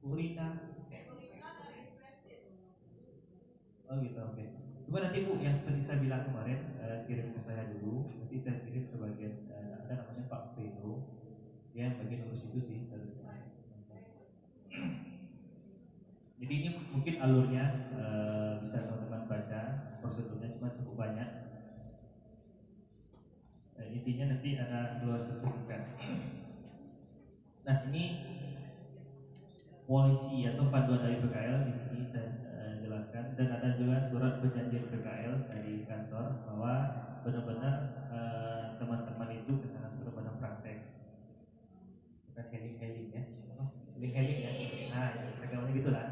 Purina. Oh gitu, oke. Coba nanti Bu yang seperti saya bilang kemarin, kirim ke saya dulu. Nanti saya kirim ke bagian, ada namanya Pak Vino. Dia yang bagian urus itu sih harusnya. Jadi ini mungkin alurnya, bisa teman-teman baca prosedurnya, cuma cukup banyak. Intinya nanti ada dua sertifikat. Nah ini polisi atau panduan dari PKL di sini saya jelaskan, dan ada juga surat perjanjian PKL dari kantor bahwa benar-benar teman-teman itu kesana benar-benar praktek, bukan healing ya, healing ya. Nah, ya, segalanya gitulah.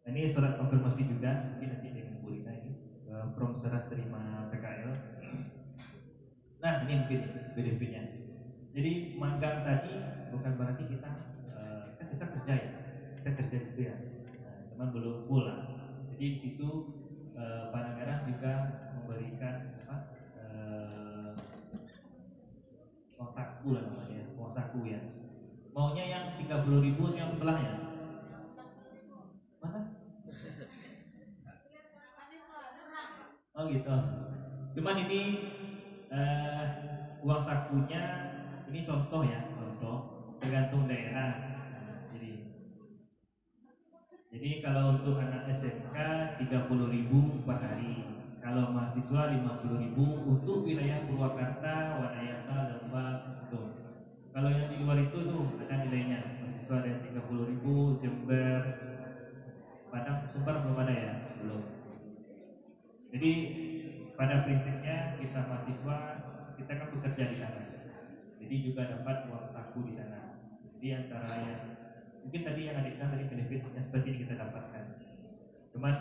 Nah, ini surat konfirmasi juga, mungkin nanti dengan Bu Rina ini, from serah terima PKL. Nah, ini mungkin benefitnya. Jadi magang tadi bukan berarti kita, kan kita kerja ya, kita kerja di situ ya, cuman belum full lah. Jadi di situ Panah Merah juga memberikan apa, uang saku lah namanya, uang saku ya. Maunya yang 30.000 yang sebelahnya mana? Oh gitu. Cuman ini eh, uang sakunya ini contoh ya, contoh tergantung daerah. Jadi kalau untuk anak SMK 30.000 per hari, kalau mahasiswa 50.000 untuk wilayah Purwakarta, Wanayasa, Lembang itu. Kalau yang di luar itu tuh ada nilainya. Mahasiswa ada yang 30.000, Jember, Padang, Sumber belum ada ya, belum. Jadi pada prinsipnya kita mahasiswa, kita kan bekerja di sana. Jadi juga dapat uang saku di sana. Jadi antara yang mungkin tadi yang adik bilang tadi benefitnya seperti ini kita dapatkan. Cuman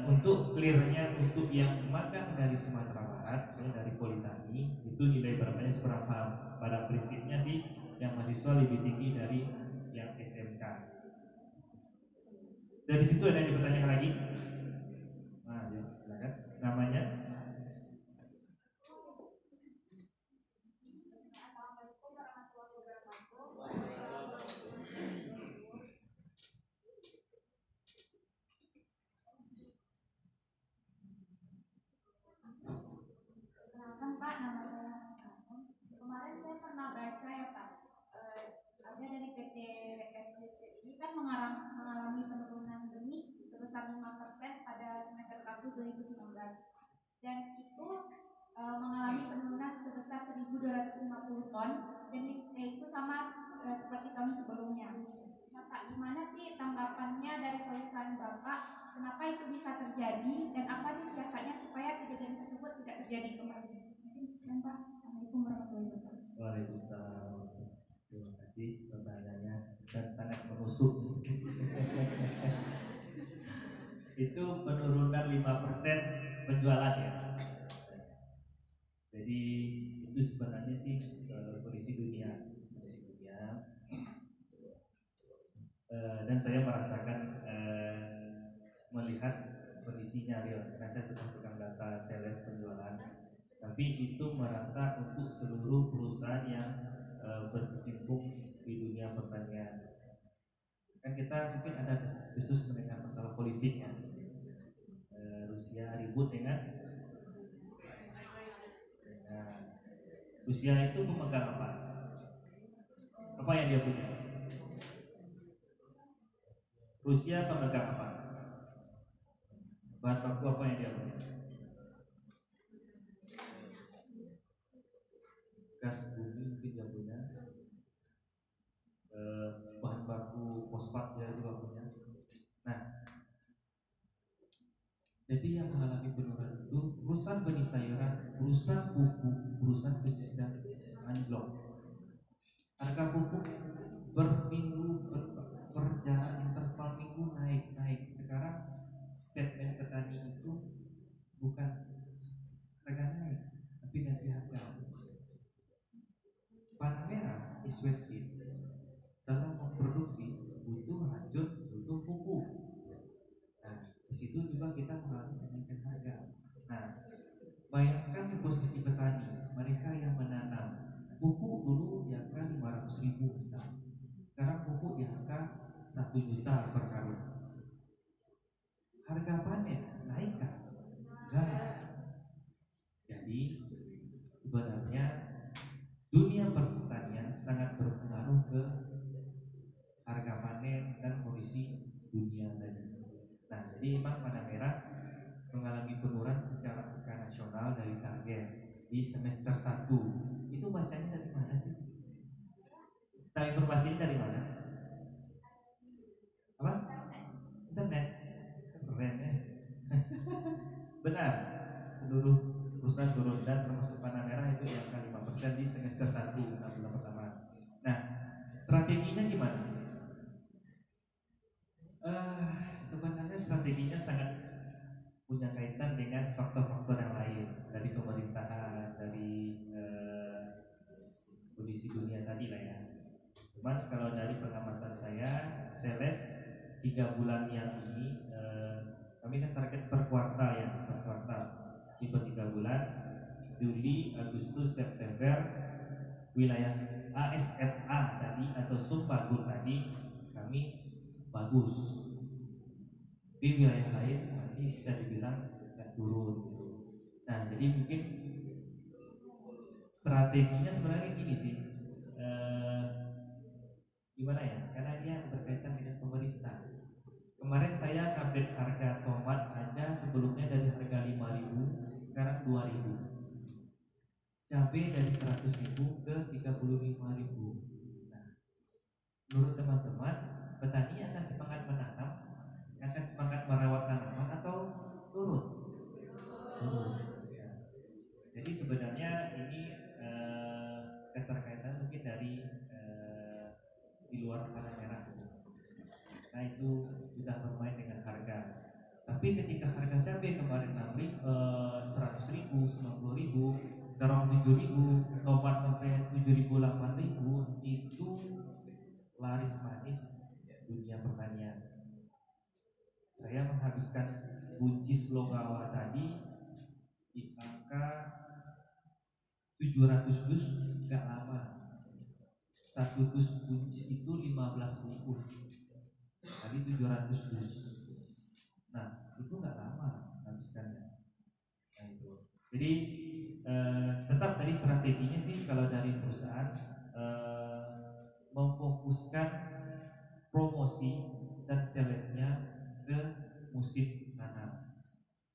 untuk clearnya, untuk yang magang dari Sumatera Barat, misalnya dari Politani, itu nilai berapanya seberapa? Pada prinsipnya sih yang mahasiswa lebih tinggi dari yang SMK. Dari situ ada yang bertanya lagi? Nah, ya, silakan. Namanya? Perkenalkan Pak, nama saya Sarah. Kemarin saya pernah baca ya Pak, ada dari PT SBC ini kan mengalami penurunan benih sebesar 5% pada semester 1 2019, dan itu mengalami penurunan sebesar 1.250 ton, dan itu sama seperti kami sebelumnya. Nah Pak, gimana sih tanggapannya dari perusahaan Bapak? Kenapa itu bisa terjadi dan apa sih siasatnya supaya kejadian tersebut tidak terjadi kembali? Mungkin sekian Pak. Assalamualaikum warahmatullahi wabarakatuh. Waalaikumsalam. Terima kasih pertanyaannya dan sangat menusuk. Itu penurunan 5% penjualan ya. Jadi itu sebenarnya sih kondisi dunia, dan saya merasakan, melihat kondisinya real karena saya sudah pegang data sales penjualan, tapi itu merata untuk seluruh perusahaan yang berkecimpung di dunia pertanian. Kan kita mungkin ada khusus mendengar masalah politik ya, Rusia ribut dengan Rusia itu pemegang apa? Apa yang dia punya? Rusia pemegang apa? Bahan baku apa yang dia punya? Gas bumi mungkin dia punya. Bahan baku fosfat dia juga punya. Nah, jadi yang mengalami penurunan itu perusahaan benih sayuran, perusahaan pupuk, perusahaan pestisida anjlok. Harga pupuk berminggu berjarak interval minggu naik. Sekarang statement petani itu bukan harga naik, tapi ganti harga. Panah Merah Iswesit dalam memproduksi butuh racun, butuh pupuk. Nah, di situ juga kita mengalami kenaikan harga. Nah, bayangkan di posisi petani, mereka yang menanam pupuk dulu di angka 500.000 misalnya. dunia pertanian sangat berpengaruh ke harga panen dan kondisi dunia tadi. Nah, jadi memang Panah Merah mengalami penurunan secara angka nasional dari target di semester 1. Itu bacanya dari mana sih? Tahu informasinya dari mana? Apa? Internet. Keren ya. Benar. Seluruh perusahaan turun dan termasuk Panah Merah itu di angka 5% di semester 1 6 bulan pertama. Nah, strateginya gimana? Sebenarnya strateginya sangat punya kaitan dengan faktor-faktor yang lain dari pemerintahan, dari kondisi dunia tadi lah ya. Cuman kalau dari pengamatan saya, sales 3 bulan yang ini kami kan target per kuartal ya, per kuartal tipe 3 bulan, Juli, Agustus, September, wilayah ASFA tadi atau Sumpagur tadi kami bagus. Di wilayah lain masih bisa dibilang nggak turun gitu. Nah, jadi mungkin strateginya sebenarnya gini sih, gimana ya? Karena dia berkaitan dengan pemerintah. Kemarin saya update harga tomat aja sebelumnya dari harga 5.000 sekarang 2.000. Cabai dari 100.000 ke 35.000. Nah, menurut teman-teman, petani akan semangat menanam, akan semangat merawat tanaman atau turun? Turun. Ya. Jadi sebenarnya ini keterkaitan mungkin dari di luar Panah Merah. Nah, itu sudah bermain dengan harga. Tapi ketika harga cabai kemarin 100.000, 90.000, terong 7.000, tomat sampai 7.000, 8.000, itu laris manis dunia pertanian. Saya menghabiskan buncis logawa tadi di angka 700 dus gak lama. Satu dus buncis itu 15 bungkus. Tadi 700 dus. Nah, itu gak lama habiskannya. Nah, itu. Jadi tetap dari strateginya sih kalau dari perusahaan memfokuskan promosi dan salesnya ke musim tanam.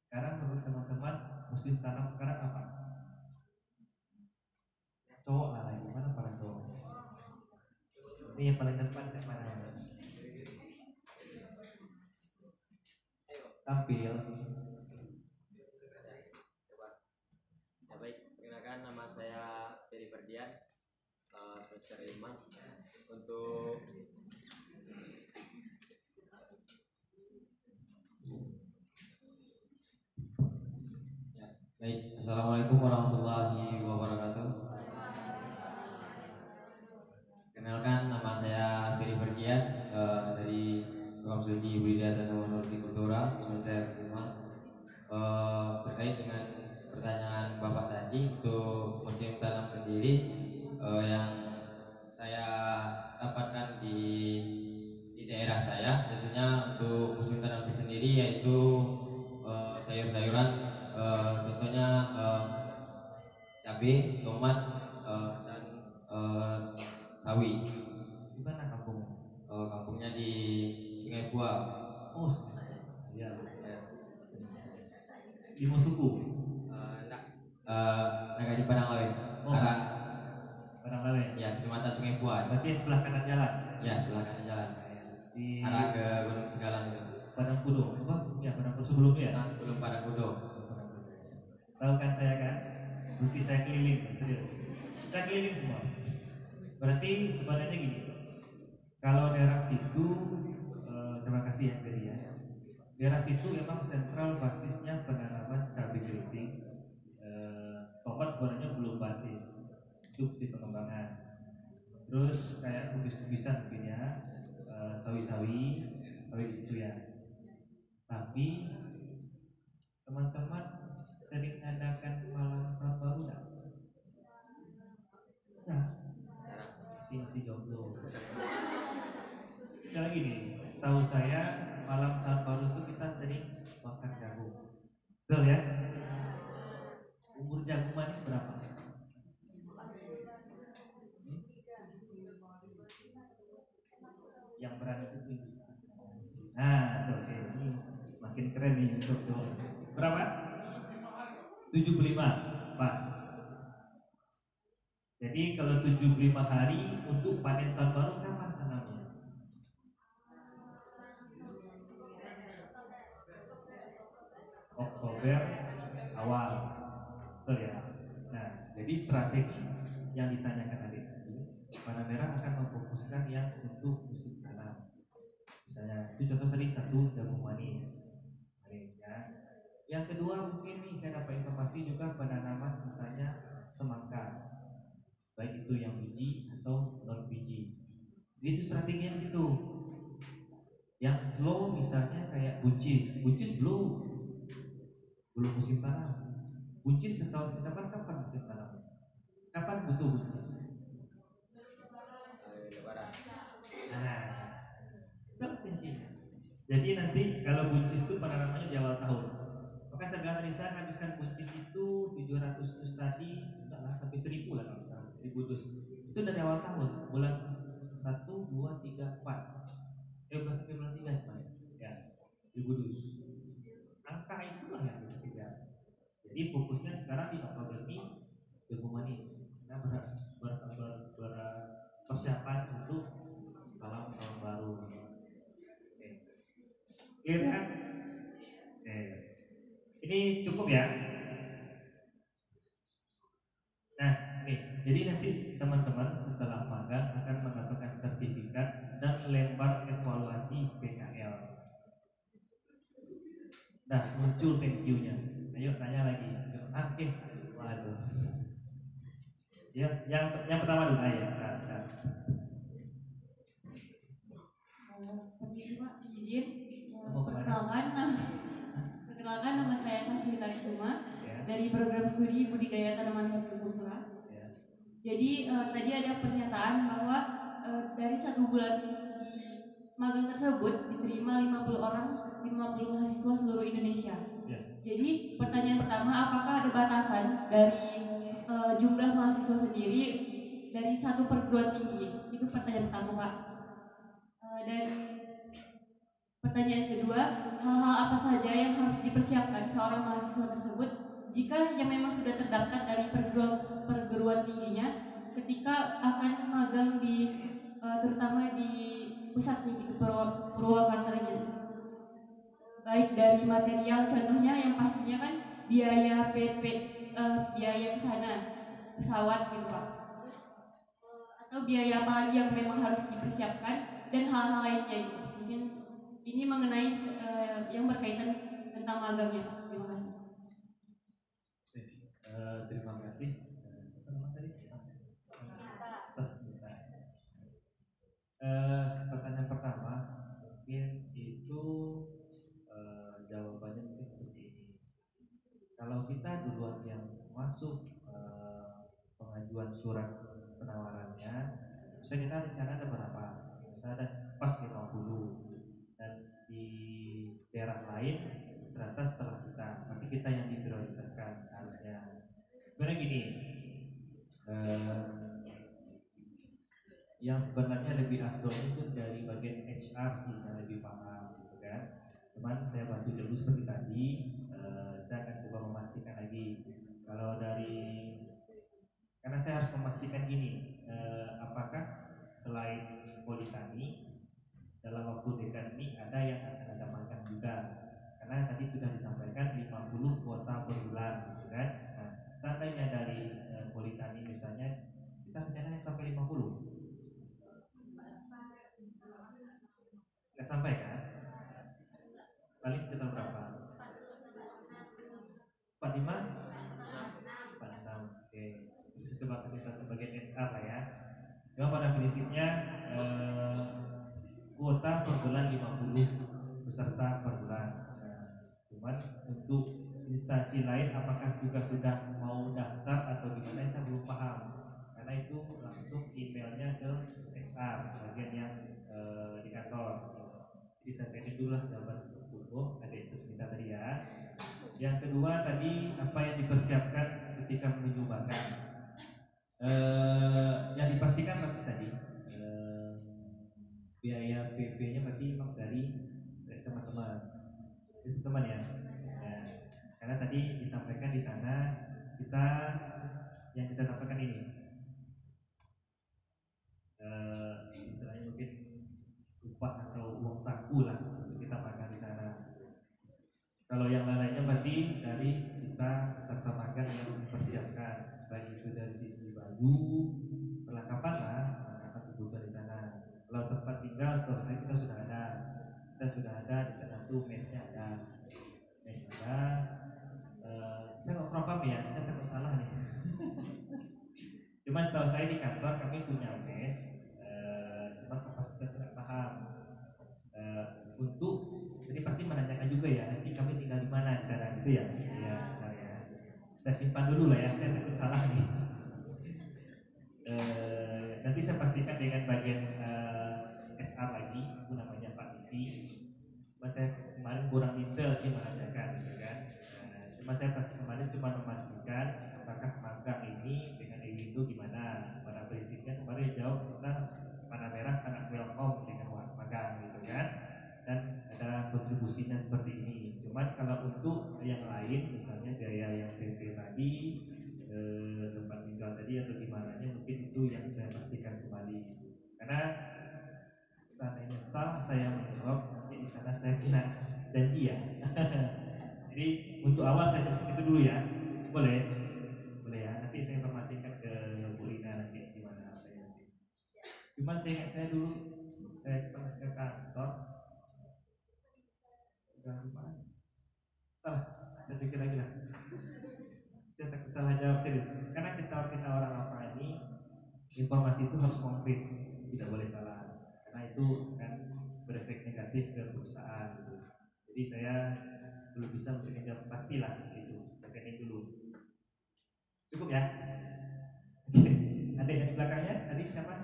Sekarang menurut teman-teman musim tanam sekarang apa? Cowok lah lagi, mana para cowok? Ini yang paling depan siapa namanya? Tampil. Ya baik, perkenalkan nama saya Ferry Ferdian, semester 5. Untuk ya, baik, assalamualaikum warahmatullahi wabarakatuh. Kenalkan nama saya Ferry Ferdian dari Program Studi Budidaya Tanaman Hortikultura semester 5. Terkait dengan pertanyaan Bapak tadi untuk musim tanam sendiri, yang saya dapatkan di daerah saya tentunya untuk musim tanam sendiri yaitu sayur-sayuran, contohnya cabai, tomat, dan sawi. Di mana kampungnya? Kampungnya di Sungai Buah. Oh, ya. Di Mosuku. Enggak. Agak di Padang Lawe. Oh, Padang Lawe. Ya, Kecamatan Sungai Buah. Berarti sebelah kanan jalan. Ya, sebelah kanan jalan. Di arah ke Gunung Segalang itu. Padang Kudo. Apa? Ya, Padang Kudo sebelumnya ya. Nah, sebelum Padang Kudo. Tahu kan saya kan? Bukti saya keliling, serius. Saya keliling semua. Berarti sebenarnya gini. Kalau daerah situ, terima kasih ya Ferry ya. Daerah situ memang sentral basisnya penanaman cabai keriting. Tomat sebenarnya belum basis, itu mesti pengembangan. Terus kayak kubis-kubisan mungkin ya, sawi-sawi di situ ya. Tapi teman-teman sering adakan malam tahun baru nggak? Nggak. Ini masih jomblo. Sekali gini, setahu saya malam tahun baru itu kita sering bakar jagung. Betul ya? Umur jagung manis berapa? Yang berani itu tunjuk. Nah, tuh ini makin keren nih untuk tuh. Berapa? 75. Pas. Jadi kalau 75 hari untuk panen tahun baru kapan tanamnya? Oktober awal. Betul ya? Nah, jadi strategi yang ditanyakan adik tadi, Warna Merah akan memfokuskan yang untuk musim tanam. Misalnya, itu contoh tadi satu jagung manis, ya. Yang kedua mungkin nih saya dapat informasi juga penanaman misalnya semangka, baik itu yang biji atau non biji. Jadi itu strateginya di situ. Yang slow misalnya kayak buncis belum musim tanam. Buncis setahun kapan musim tanam? Kapan butuh buncis? Nah, itulah kuncinya. Jadi nanti kalau buncis itu penanamannya di awal tahun. Maka saya bilang tadi saya habiskan buncis itu 700 dus tadi, enggak lah sampai 1000 lah kalau misalnya 1000 dus. Itu dari awal tahun, bulan 1, 2, 3, 4. Bulan sampai bulan 3 sebenarnya. Ya, 1000 dus. Angka itulah yang kita kejar. Jadi fokusnya sekarang di Oktober ini jagung manis. Nah, persiapan untuk malam tahun baru. Oke. Clear ya? Oke. Ini cukup ya. Nah, nih, jadi nanti teman-teman setelah magang akan mendapatkan sertifikat dan lembar evaluasi PKL. Nah, muncul thank you-nya. Ayo tanya lagi. Oke. Waduh. Ya, yang pertama dulu ayo. Nah. Permisi Pak, izin perkenalkan nama saya Sasmita Kusuma dari program studi budidaya tanaman hortikultura. Jadi tadi ada pernyataan bahwa dari 1 bulan di magang tersebut diterima 50 mahasiswa seluruh Indonesia. Jadi pertanyaan pertama, apakah ada batasan dari jumlah mahasiswa sendiri dari satu perguruan tinggi? Itu pertanyaan pertama Pak. Dan pertanyaan kedua, hal-hal apa saja yang harus dipersiapkan seorang mahasiswa tersebut jika yang memang sudah terdaftar dari perguruan tingginya ketika akan magang di terutama di pusatnya gitu Purwakartanya, baik dari material contohnya yang pastinya kan biaya PP biaya ke sana pesawat gitu Pak, atau biaya apa lagi yang memang harus dipersiapkan dan hal-hal lainnya gitu. Mungkin ini mengenai yang berkaitan tentang magangnya. Terima kasih. Terima kasih. Siapa nama tadi? Sasmita. Pertanyaan pertama mungkin itu jawabannya mungkin seperti ini. Kalau kita duluan yang masuk pengajuan surat penawarannya, misalnya kita rencana ada berapa? Misalnya ada pas 50 dan di daerah lain ternyata setelah kita, nanti kita yang diprioritaskan seharusnya. Sebenarnya gini, yang sebenarnya lebih afdol itu dari bagian HR sih yang lebih paham gitu kan. Cuman saya bantu dulu seperti tadi, saya akan coba memastikan lagi kalau dari, karena saya harus memastikan gini, apakah selain Politani dalam waktu dekat ini ada yang akan ada magang juga, karena tadi sudah disampaikan 50 kuota per bulan gitu kan. Nah, seandainya dari Politani misalnya kita rencana sampai 50, nggak sampai kan? Paling sekitar berapa? 45? 46. Oke, bisa coba kasih satu bagian HR lah ya. Cuma pada prinsipnya kuota per bulan 50 peserta per bulan. Nah, cuman untuk instansi lain apakah juga sudah mau daftar atau gimana saya belum paham, karena itu langsung emailnya ke HR bagian yang di kantor. Jadi saya pendek dulu lah jawaban untuk Purwo, ada Sasmita tadi ya. Yang kedua tadi apa yang dipersiapkan ketika menuju magang, yang dipastikan pasti tadi biaya sana kita yang kita dapatkan ini istilahnya mungkin upah atau uang saku lah untuk kita makan di sana. Kalau yang lainnya berarti dari kita peserta magang yang mempersiapkan, baik itu dari sisi baju, perlengkapan lah, perlengkapan kebutuhan di sana. Kalau tempat tinggal, setahu saya kita sudah ada di sana tuh mesnya ada. Saya nggak paham ya, saya takut salah nih. Cuma setahu saya di kantor kami punya mes, cuma kapasitas tidak paham. Untuk jadi pasti menanyakan juga ya, nanti kami tinggal di mana di sana gitu ya. Iya, benar ya. Saya simpan dulu lah ya, saya takut salah nih. Nanti saya pastikan dengan bagian SR lagi, itu namanya Pak Titi. Cuma saya kemarin kurang detail sih menanyakan, gitu kan. Cuma saya kemarin cuma memastikan apakah magang ini dengan ini itu gimana. Pada prinsipnya kemarin jawab tentang Panah Merah sangat welcome dengan magang gitu kan, dan ada kontribusinya seperti ini. Cuman kalau untuk yang lain, misalnya biaya yang PP tadi, tempat tinggal tadi atau gimana nya, mungkin itu yang saya pastikan kembali. Karena seandainya salah saya menjawab, nanti di sana saya kena janji ya. Jadi untuk awal saya itu dulu ya, boleh ya. Nanti saya informasikan ke Bu Rina nanti gimana apa ya. Cuman saya ingat saya dulu, saya pernah ke kantor, saya pikir lagi lah. Saya takut salah jawab serius. Karena kita orang apa ini, informasi itu harus konkret, tidak boleh salah. Karena itu kan berefek negatif ke perusahaan. Gitu. Jadi saya belum bisa memberikan jawab pastilah itu. Terkait dulu. Cukup ya? Ada yang di belakangnya? Tadi siapa?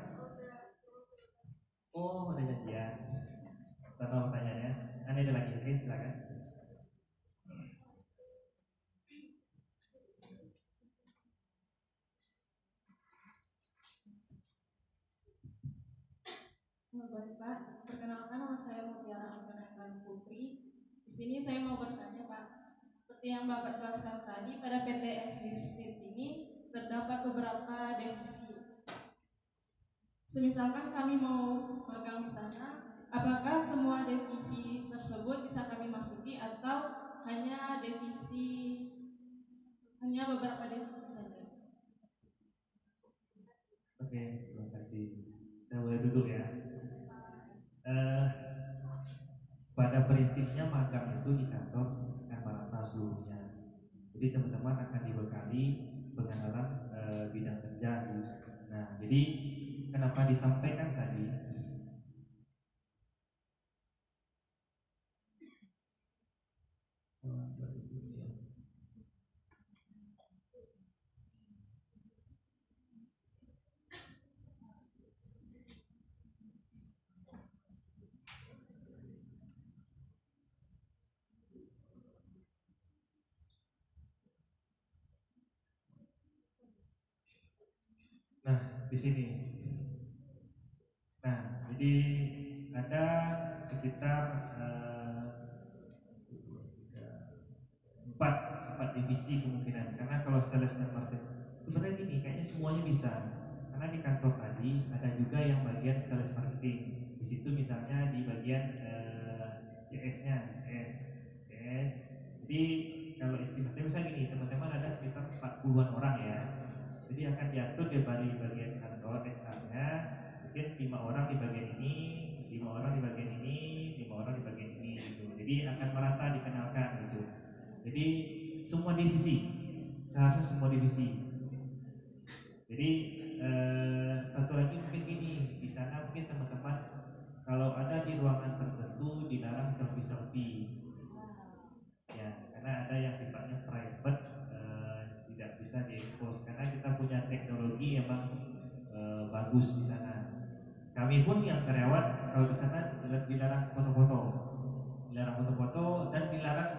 Oh, ada janjian. Sama pertanyaannya. Ada lagi? Oke, silakan. Baik Pak, perkenalkan nama saya Mutiara Angkanatan Putri. Di sini saya mau bertanya Pak, seperti yang Bapak jelaskan tadi, pada PT Eswisit ini terdapat beberapa divisi. Semisalkan kami mau magang di sana, apakah semua divisi tersebut bisa kami masuki atau hanya beberapa divisi saja? Oke, terima kasih. Kita boleh duduk ya. Pada prinsipnya magang itu di kantor akan merata seluruhnya. Jadi teman-teman akan dibekali pengenalan bidang kerja. Nah, jadi kenapa disampaikan tadi? Nah, di sini. Nah, jadi ada sekitar empat divisi kemungkinan. Karena kalau sales dan marketing sebenarnya gini, kayaknya semuanya bisa. Karena di kantor tadi ada juga yang bagian sales marketing. Di situ misalnya di bagian CS-nya, CS. Jadi kalau estimasinya misalnya gini, teman-teman ada sekitar 40-an orang ya. Jadi akan diatur di bagian kantor HR-nya, mungkin 5 orang di bagian ini, 5 orang di bagian ini, 5 orang di bagian ini gitu. Jadi akan merata dikenalkan gitu. Jadi semua divisi, seharusnya semua divisi. Jadi satu lagi mungkin gini, di sana mungkin teman-teman kalau ada di ruangan tertentu dilarang selfie. Ya, karena ada yang sifatnya private, tidak bisa diekspos karena kita punya teknologi emang bagus di sana. Kami pun yang karyawan kalau di sana dilarang foto-foto dan dilarang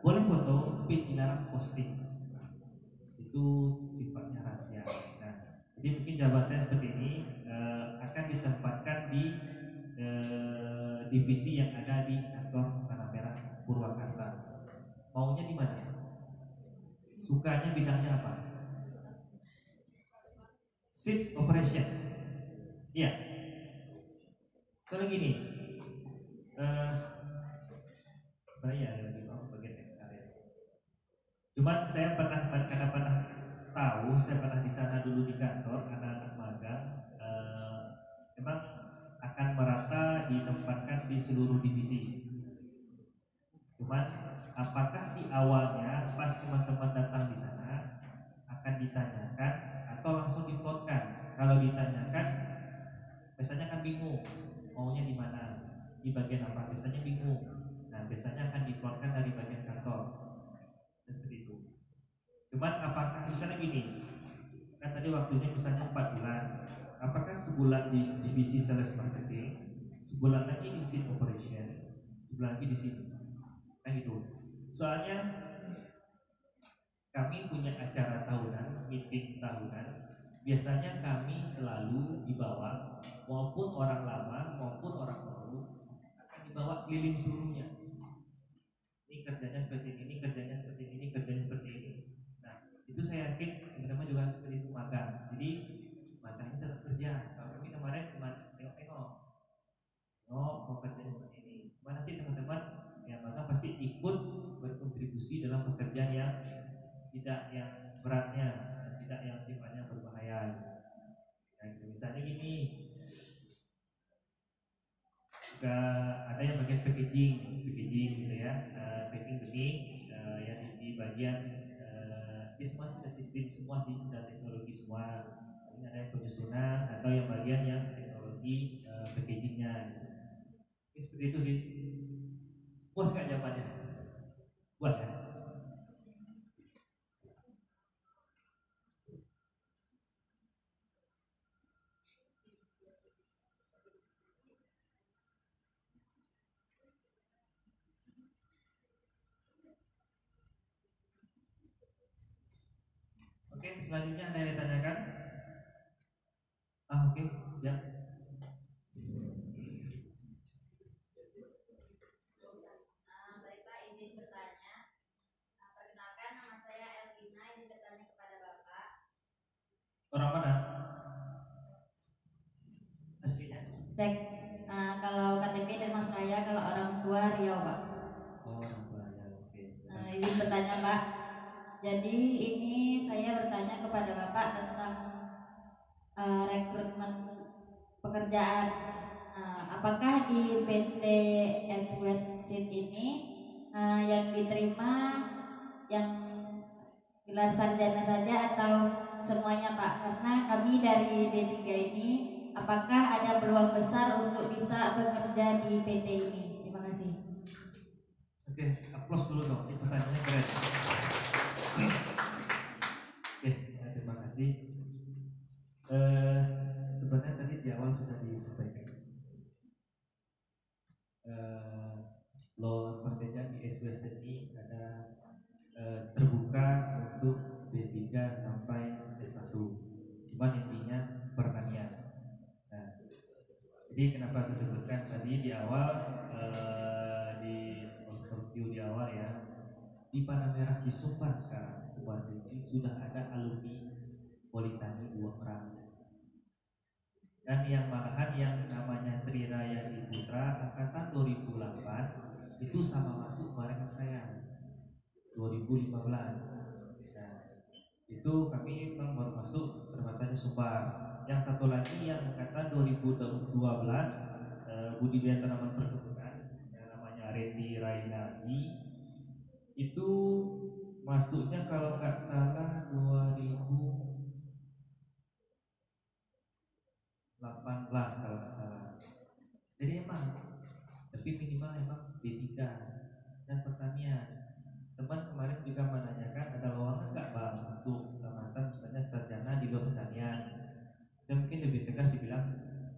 boleh foto tapi dilarang posting. Itu sifatnya rahasia. Nah, jadi mungkin jawaban saya seperti ini, akan ditempatkan di divisi yang ada di kantor Panah Merah Purwakarta. Maunya di mana? Suka sukanya bidangnya apa? Seat operation. Iya. Soalnya gini, ya lebih bagian XR ya. Cuman saya pernah tahu, saya pernah di sana dulu di kantor anak-anak magang, memang akan merata ditempatkan di seluruh divisi. Cuman apakah di awalnya pas teman-teman datang di sana akan ditanyakan atau langsung diplotkan? Kalau ditanyakan, biasanya kan bingung maunya di mana, di bagian apa, biasanya bingung. Nah, biasanya akan diplotkan dari bagian kantor, seperti itu. Cuman apakah misalnya gini, kan tadi waktunya misalnya 4 bulan, apakah sebulan di divisi sales marketing, sebulan lagi di seat operation, sebulan lagi di sini, kan gitu. Soalnya kami punya acara tahunan, meeting tahunan. Biasanya kami selalu dibawa, maupun orang lama maupun orang baru, akan dibawa keliling seluruhnya. Ini kerjanya seperti ini, kerjanya seperti ini, kerjanya seperti ini. Nah, itu saya yakin teman-teman juga seperti itu magang. Jadi magangnya tetap kerja. Kalau kami kemarin cuma tengok-tengok, mau kerjanya seperti ini. Cuma nanti teman-teman yang magang pasti ikut berkontribusi dalam pekerjaan yang tidak yang beratnya, tidak yang sifatnya berbahaya. Nah, misalnya gini, juga ada yang bagian packaging gitu ya, packing benih, yang di bagian semua sudah sistem semua sih, sudah teknologi semua. Ini ada yang penyusunan atau yang bagian yang teknologi packagingnya. Ini seperti itu sih. Puas gak jawabannya? Puas ya? Oke, selanjutnya ada yang ditanyakan? Oke, siap. Baik Pak, izin bertanya. Perkenalkan, nama saya Elvina, izin bertanya kepada Bapak. Orang mana? Aslinya? Cek, kalau KTP dari Mas Raya, kalau orang tua Riau Pak. Oh, orang tua ya, oke. Izin bertanya Pak. Jadi ini saya bertanya kepada Bapak tentang rekrutmen pekerjaan. Apakah di PT Edge West Seat ini yang diterima yang gelar sarjana saja atau semuanya Pak? Karena kami dari D3 ini, apakah ada peluang besar untuk bisa bekerja di PT ini? Terima kasih. Oke, aplaus dulu dong. Ini pertanyaannya keren. Oke, terima kasih. Sebenarnya tadi di awal sudah disampaikan. Lowongan pekerjaan di SWS ini ada terbuka untuk D3 sampai S1. Cuman intinya pertanian. Nah, jadi kenapa saya sebutkan tadi di awal, di overview di awal ya, di Panah Merah di Sumbar sekarang, Sumbar ini sudah ada alumni Politani 2 orang. Dan yang malahan yang namanya Triraya di Putra angkatan 2008 itu sama masuk barengan saya 2015. Nah, itu kami memang baru masuk perempatan Sumbar. Yang satu lagi yang angkatan 2012 budidaya tanaman perkebunan yang namanya Reti Rainadi itu masuknya kalau nggak salah 2018 kalau nggak salah. Jadi emang, tapi minimal emang D3 dan pertanian. Teman kemarin juga menanyakan ada lowongan nggak Bang untuk tamatan misalnya sarjana di bidang pertanian. Saya mungkin lebih tegas dibilang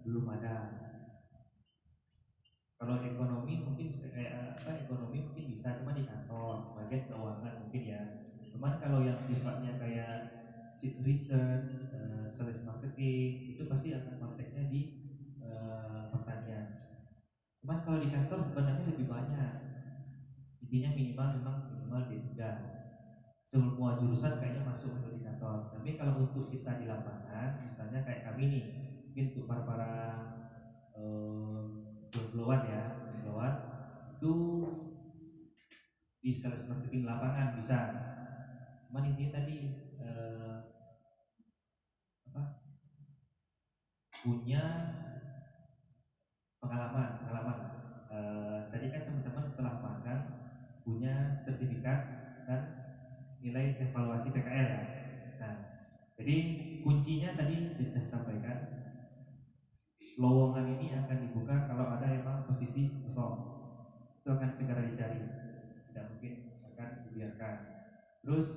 belum ada. Kalau ekonomi mungkin ekonomi mungkin bisa, cuma di kantor bagian keuangan mungkin ya. Cuman kalau yang sifatnya kayak seed research, sales marketing itu pasti akan konteksnya di pertanian. Cuman kalau di kantor sebenarnya lebih banyak. Intinya minimal D3. semua jurusan kayaknya masuk koordinator. Tapi kalau untuk kita di lapangan, misalnya kayak kami nih, mungkin untuk para jombloan ya, jombloan itu di sales marketing lapangan bisa. Cuman intinya tadi punya pengalaman. Tadi kan teman-teman setelah magang punya sertifikat dan nilai evaluasi PKL ya. Nah, jadi kuncinya tadi sudah sampaikan, lowongan ini akan dibuka kalau ada emang posisi kosong. Itu akan segera dicari, tidak mungkin akan dibiarkan. Terus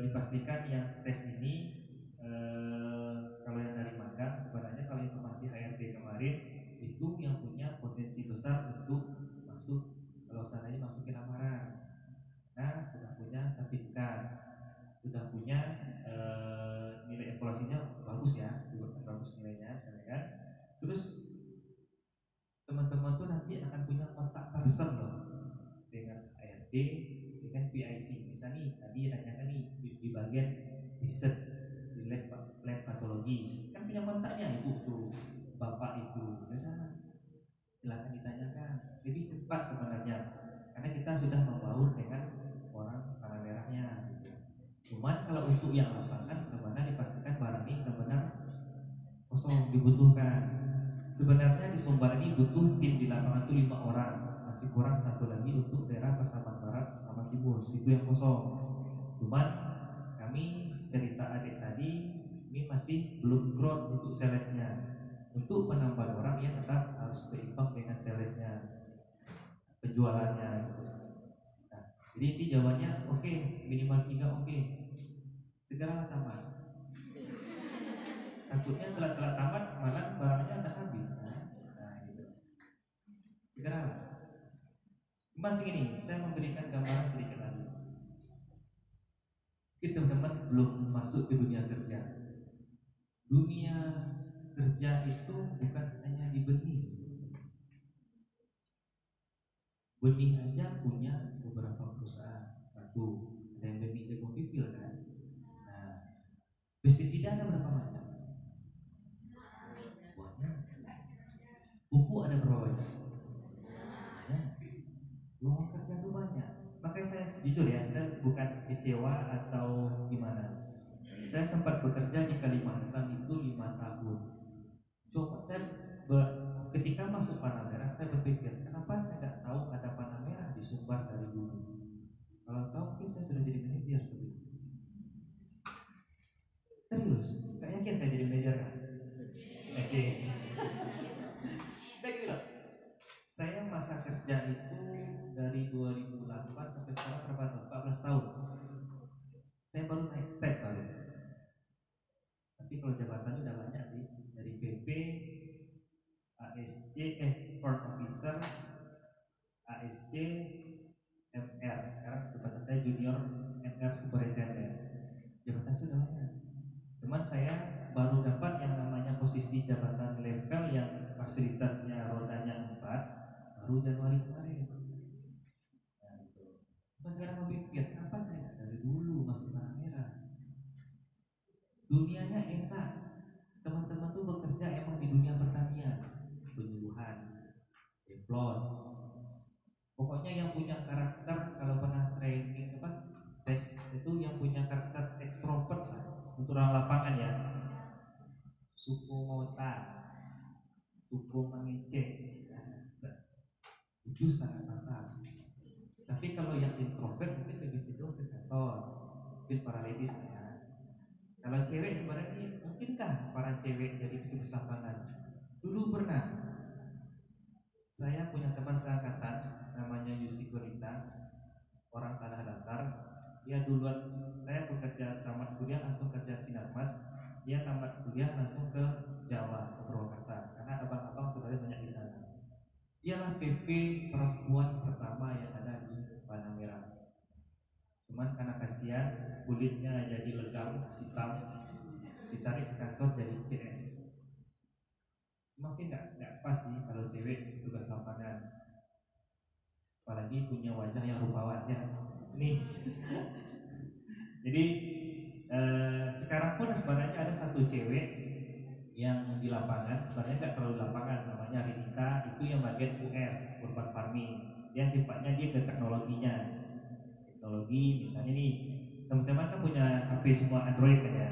dipastikan yang tes ini kalau yang dari magang, sebenarnya kalau informasi HRD kemarin itu yang punya potensi besar untuk masuk kalau seandainya masukin lamaran. Nah, sudah punya sertifikat, sudah punya nilai evaluasinya bagus ya, bagus nilainya misalnya kan. Terus teman-teman tuh nanti akan punya kontak person loh dengan HRD, dengan PIC. Misalnya nih tadi tanyakan nih di bagian riset di lab patologi, kan punya kontaknya ibu tuh, bapak itu, ya, silakan ditanyakan. Lebih cepat sebenarnya, karena kita sudah membaur dengan orang tanah merahnya. Gitu. Cuman kalau untuk yang lapangan, benar-benar dipastikan barang ini benar-benar kosong dibutuhkan. Sebenarnya di Sumbar ini butuh tim di lapangan itu 5 orang, masih kurang satu lagi untuk daerah Pasaman Barat, Pasaman Timur, itu yang kosong. Cuman kami cerita adik tadi ini masih belum growth untuk salesnya. Untuk penambahan orang ya tetap harus berimbang dengan salesnya, penjualannya. Nah, jadi inti jawabannya oke, minimal 3 oke. Segeralah tamat. Takutnya telat tamat malah barangnya udah habis. Nah, gitu. Segeralah. Masih gini, saya memberikan gambaran sedikit lagi. Kita teman-teman belum masuk ke dunia kerja. Dunia kerja itu bukan hanya di benih. Benih aja punya beberapa perusahaan. Satu, ada yang benih jagung pipil kan. Nah, pestisida ada berapa macam? Banyak. Pupuk ada berapa macam? Banyak. Lowongan kerja itu banyak. Makanya saya jujur ya, saya bukan kecewa atau gimana. Saya sempat bekerja di Kalimantan itu 5 tahun. Coba saya ketika masuk Panah Merah, saya berpikir kenapa saya nggak tahu ada Panah Merah di Sumbar dari dulu. Kalau tahu mungkin saya sudah jadi manajer sebelum. Serius, nggak yakin saya jadi manajer kan? Oke. Nah gini loh, saya masa kerja itu dari 2008 sampai sekarang berapa tahun? 14 tahun. Saya baru naik step kali. Tapi kalau jabatannya udah banyak sih, dari VP, ASC, Front Officer, ASC, MR. Sekarang jabatan saya Junior MR Superintendent. Jabatan sudah banyak. Cuman saya baru dapat yang namanya posisi jabatan level yang fasilitasnya rodanya 4 baru Januari kemarin. Nah, gitu. Pas sekarang berpikir, kenapa saya nggak dari dulu masuk Panah Merah? Dunianya enak. Teman-teman tuh bekerja emang di dunia pertanian, penyuluhan, deplon. Pokoknya yang punya karakter, kalau pernah training tes itu yang punya karakter ekstrovert lah, untuk orang lapangan ya. Suku ngota, suku mengecek, itu sangat mantap. Tapi kalau yang introvert mungkin lebih cenderung ke kantor, mungkin para ladies ya. Kalau cewek sebenarnya mungkinkah para cewek jadi petugas lapangan? Dulu pernah. Saya punya teman seangkatan namanya Yusi Gurita, orang Tanah Datar. Dia duluan, saya bekerja tamat kuliah langsung kerja Sinarmas. Dia tamat kuliah langsung ke Jawa, ke Purwakarta, karena abang-abang sebenarnya banyak di sana. Dialah PP perempuan pertama yang ada di Panah Merah. Cuman karena kasihan kulitnya jadi legam hitam, ditarik ke kantor jadi CS. Masih nggak pas sih kalau cewek tugas lapangan, apalagi punya wajah yang rupawan ya. Nih Jadi sekarang pun sebenarnya ada satu cewek yang di lapangan, sebenarnya nggak terlalu lapangan, namanya Rinita, itu yang bagian UR, urban farming. Dia sifatnya dia ke teknologinya. Teknologi misalnya nih, teman-teman kan punya HP semua Android kan ya.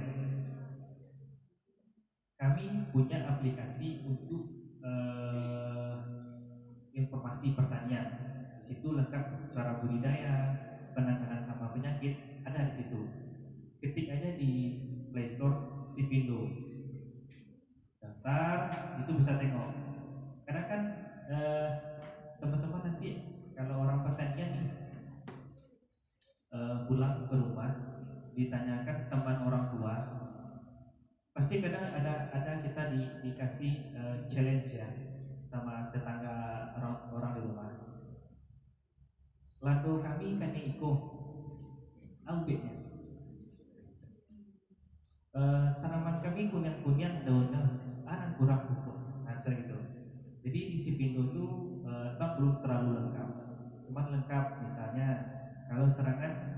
Kami punya aplikasi untuk informasi pertanian. Di situ lengkap cara budidaya, penanganan hama penyakit, ada di situ. Ketik aja di Play Store Sipindo, daftar, itu bisa tengok. Karena kan teman-teman nanti kalau orang pertanian nih pulang ke rumah ditanyakan teman orang tua, pasti kadang ada kita dikasih challenge ya sama tetangga orang di rumah. Lado kami kan iko aubeknya. Tanaman kami kunyang-kunyang daunnya anak kurang pupuk, answer gitu. Jadi di Sipindo itu belum terlalu lengkap. Cuman lengkap misalnya kalau serangan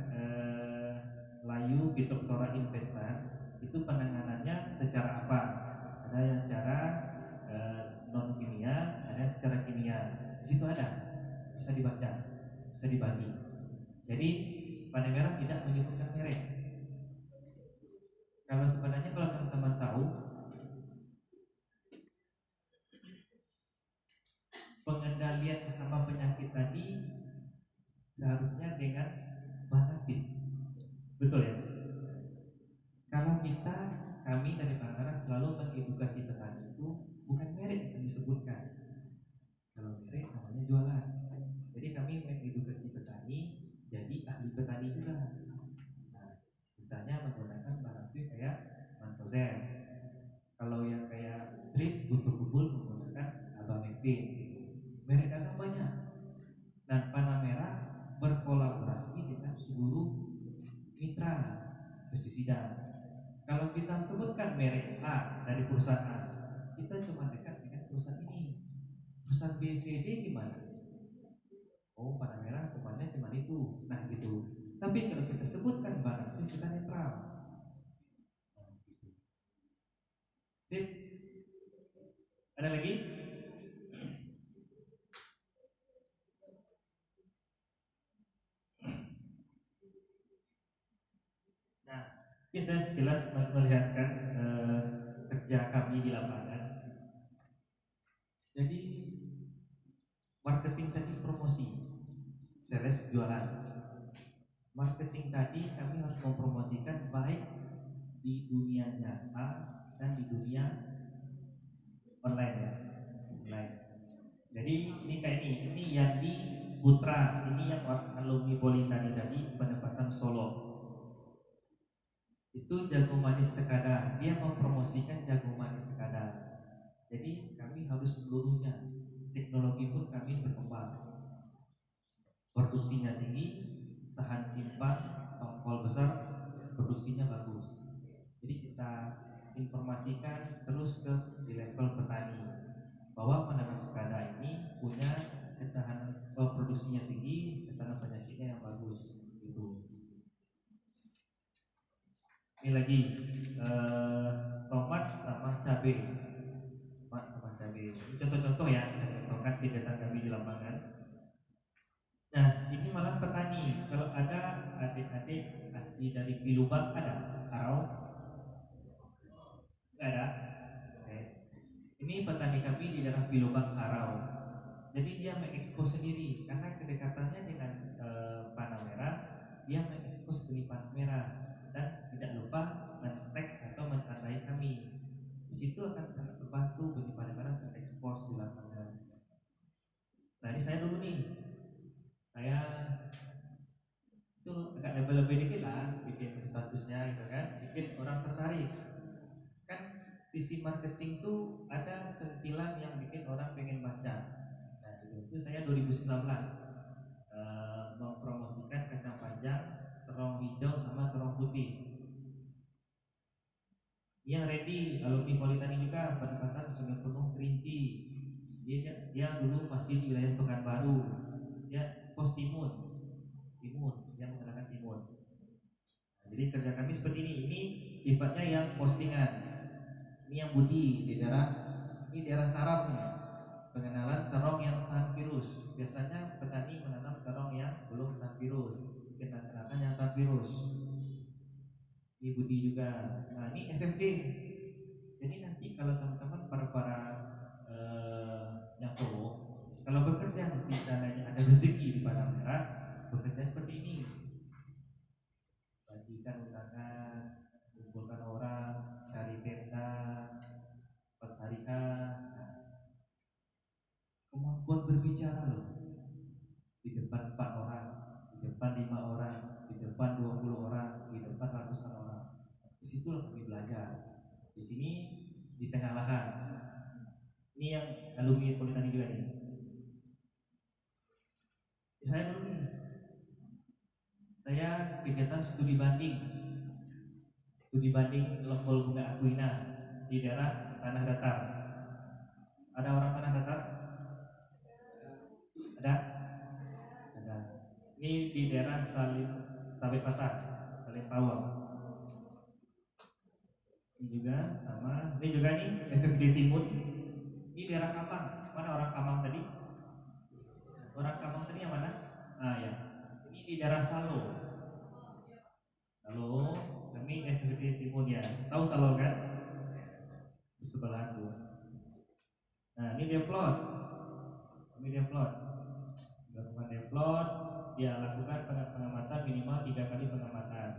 layu Phytophthora infesta itu penanganannya secara apa? Ada yang secara non kimia, ada yang secara kimia. Di situ ada, bisa dibaca, bisa dibagi. Jadi Panai Merah tidak menyebutkan merek. Kalau sebenarnya kalau teman-teman tahu, pengendalian hama penyakit tadi seharusnya dengan Banatin, betul ya? Kalau kami dari Panai Merah selalu mengedukasi petani itu bukan merek yang disebutkan. Kalau merek namanya jualan. Jadi kami mengedukasi petani jadi ahli petani juga. Nah, misalnya menggunakan barang aktif kayak Mantozes. Kalau yang kayak drip butuh kubul menggunakan Abamectin. Merek dagang banyak. Dan Panai Merah berkolaborasi dengan seluruh mitra pestisida. Kalau kita sebutkan merek A dari perusahaan A, kita cuma dekat dengan perusahaan ini. Perusahaan B, C, D gimana? Oh, Panai Merah kemana cuma itu. Nah gitu. Tapi kalau kita sebutkan barang itu kita netral. Sip. Ada lagi? Nah, ini saya sekilas melihatkan kerja kami di lapangan. Jadi marketing tadi promosi, sales jualan. Marketing tadi kami harus mempromosikan baik di dunia nyata dan di dunia online ya, online. Jadi ini kayak ini yang di Putra, ini yang alumni Politani tadi penempatan Solo. Itu jagung manis sekadar, dia mempromosikan jagung manis sekadar. Jadi kami harus seluruhnya. Teknologi pun kami berkembang. Produksinya tinggi, tahan simpan, tongkol besar, produksinya bagus. Jadi kita informasikan terus di level petani bahwa penanam sekada ini punya ketahanan produksinya tinggi, ketahanan penyakitnya yang bagus. Gitu. Ini lagi tomat sama cabai. Tomat sama cabai. Ini contoh-contoh ya, saya contohkan kegiatan kami di lapangan. Nah, ini malah petani. Kalau ada adik-adik asli dari Pilubak ada? Arau? Enggak ada? Oke. Ini petani kami di daerah Pilubak Arau. Jadi dia mengekspos sendiri karena kedekatannya dengan Panai Merah, dia mengekspos benih Panai Merah dan tidak lupa men-tag atau menandai kami. Di situ akan sangat membantu benih Panai Merah terekspos di lapangan. Nah, ini saya dulu nih. Saya itu agak lebih-lebih dikit lah bikin statusnya gitu kan, bikin orang tertarik kan. Sisi marketing tuh ada sentilan yang bikin orang pengen baca. Nah itu saya 2019 mempromosikan kacang panjang, terong hijau sama terong putih yang ready alumni Politani juga, pendekatan Sungai Penuh Kerinci. Dia dulu masih di wilayah Pekanbaru, dia expose timun yang menggunakan timun. Nah, Jadi kerja kami seperti ini. Ini sifatnya yang postingan. Ini yang Budi di daerah, ini daerah Taram nih. Pengenalan terong yang tahan virus. Biasanya petani menanam terong yang belum tahan virus. Kita kenakan yang tahan virus. Ini Budi juga. Nah ini FFD. Jadi nanti kalau teman-teman para yang cowok, kalau bekerja nanti misalnya ada rezeki di Padang Merah, bekerja seperti ini. Bagikan undangan, kumpulkan orang, cari tenda, pas hari H. Kemampuan berbicara loh, di depan 4 orang, di depan 5 orang, di depan 20 orang, di depan ratusan orang. Di situ kami belajar. Di sini di tengah lahan. Ini yang alumni Politeknik juga nih. Saya dulu nih. Saya kegiatan studi banding Lempol Bunga Aquina di daerah Tanah Datar. Ada orang Tanah Datar? Ada? Ada. Ini di daerah Salim Tabek Patah, Salim Pawang. Ini juga sama. Ini juga nih FFD Timun. Ini daerah Kamang. Mana orang Kamang tadi? Orang Kamang tadi yang mana? Ah ya. Ini di daerah Salo. Salo. Kami FFD Timun ya. Tahu Salo kan? Di sebelah tuh. Nah ini Demplot. Ini Demplot. Lakukan Demplot. Dia lakukan pengamatan minimal 3 kali pengamatan.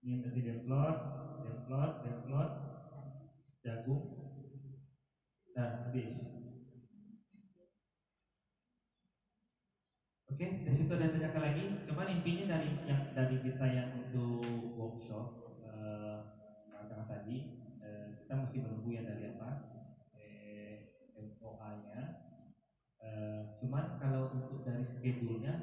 Ini mesti Demplot, jagung, dan habis. Oke, dari situ ada tanyakan lagi. Cuman intinya dari kita yang untuk workshop tengah tadi, kita mesti menunggu yang dari apa MOA-nya. Cuman kalau untuk dari schedule-nya